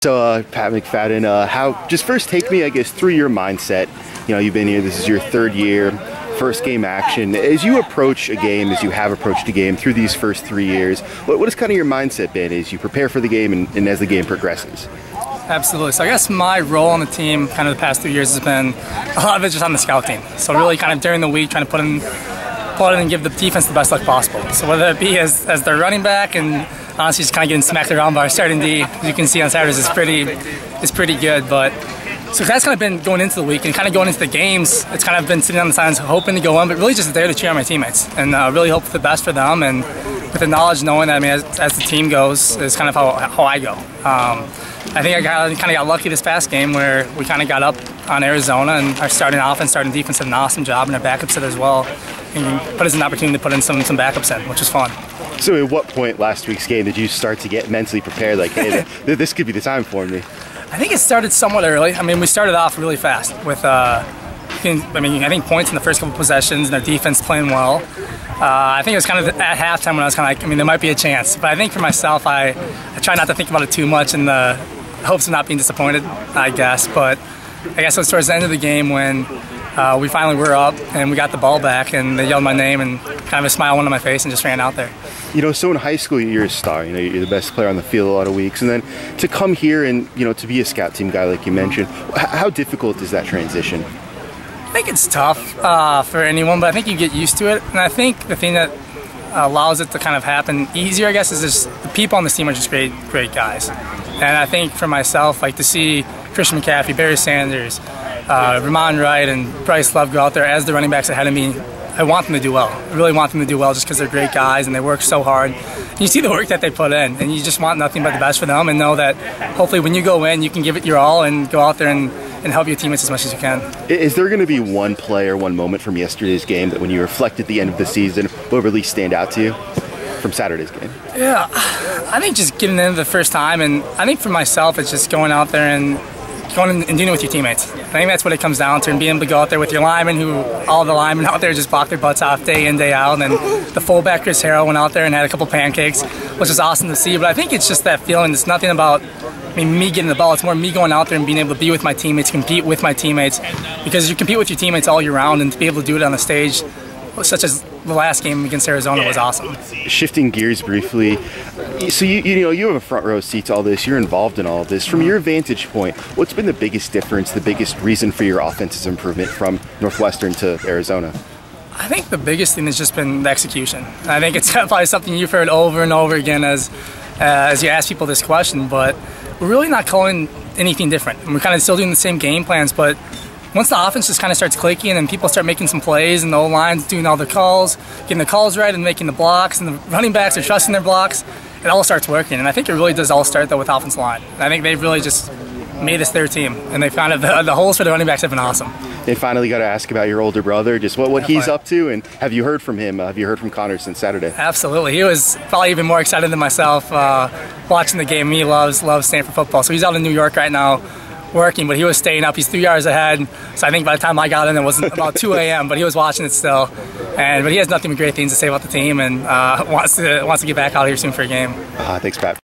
So, Pat McFadden, just first take me, I guess, through your mindset. You know, you've been here, this is your third year, first game action. As you approach a game, as you have approached a game through these first 3 years, what has kind of your mindset been as you prepare for the game and as the game progresses? Absolutely. So I guess my role on the team kind of the past 3 years has been a lot of it just on the scout team. So really kind of during the week trying to put in and give the defense the best luck possible. So whether it be as their running back and honestly just kind of getting smacked around by our starting D, as you can see on Saturdays, is pretty good. But so that's kind of been going into the week and kind of going into the games. It's kind of been sitting on the sidelines hoping to go on, but really just there to cheer on my teammates and really hope for the best for them. And with the knowledge, knowing that as the team goes, is kind of how I go. I think I kind of got lucky this past game where we kind of got up on Arizona, and our starting offense, starting defense did an awesome job, and our backups did as well. And put us an opportunity to put in some backups in, which was fun. So at what point last week's game did you start to get mentally prepared, like, hey, this could be the time for me? I think it started somewhat early. I mean, we started off really fast with, I think points in the first couple possessions and our defense playing well. I think it was kind of at halftime when I was kind of like, there might be a chance. But I think for myself, I try not to think about it too much in the hopes of not being disappointed, I guess. But I guess it was towards the end of the game when we finally were up and we got the ball back and they yelled my name and kind of a smile went on my face and just ran out there. You know, so in high school you're a star, you know, you're the best player on the field a lot of weeks, and then to come here and, you know, to be a scout team guy like you mentioned, how difficult is that transition? I think it's tough for anyone, but I think you get used to it. And I think the thing that allows it to kind of happen easier, I guess, is just the people on this team are just great guys. And I think for myself, like to see Christian McCaffrey, Barry Sanders, Ramon Wright, and Bryce Love go out there as the running backs ahead of me, I want them to do well. I really want them to do well just because they're great guys and they work so hard. And you see the work that they put in, and you just want nothing but the best for them and know that hopefully when you go in, you can give it your all and go out there and help your teammates as much as you can. Is there going to be one play or one moment from yesterday's game that when you reflect at the end of the season will really stand out to you from Saturday's game? Yeah, I think just getting in the first time, and I think for myself it's just going out there and going and dealing with your teammates. I think that's what it comes down to, and being able to go out there with your linemen, who all the linemen out there just block their butts off day in, day out. And then the fullback Chris Harrell went out there and had a couple pancakes, which is awesome to see. But I think it's just that feeling. It's nothing about me getting the ball. It's more me going out there and being able to be with my teammates, compete with my teammates, because you compete with your teammates all year round, and to be able to do it on the stage, such as the last game against Arizona, was awesome. Shifting gears briefly, so you know you have a front row seat to all this. You're involved in all of this. From your vantage point, what's been the biggest difference, the biggest reason for your offense's improvement from Northwestern to Arizona? I think the biggest thing has just been the execution. I think it's probably something you've heard over and over again as you ask people this question, but we're really not calling anything different. We're kind of still doing the same game plans, but once the offense just kind of starts clicking and people start making some plays and the O-line's doing all the calls, getting the calls right and making the blocks, and the running backs are trusting their blocks, it all starts working. And I think it really does all start, though, with offensive line. I think they've really just made this their team, and they found the holes for the running backs have been awesome. They finally got to ask about your older brother, just what he's up to, and have you heard from him? Have you heard from Connor since Saturday? Absolutely. He was probably even more excited than myself watching the game. He loves Stanford football. So he's out in New York right now working, but he was staying up. He's 3 hours ahead, so I think by the time I got in, it was about 2 a.m., but he was watching it still. But he has nothing but great things to say about the team, and wants to get back out here soon for a game. Thanks, Pat.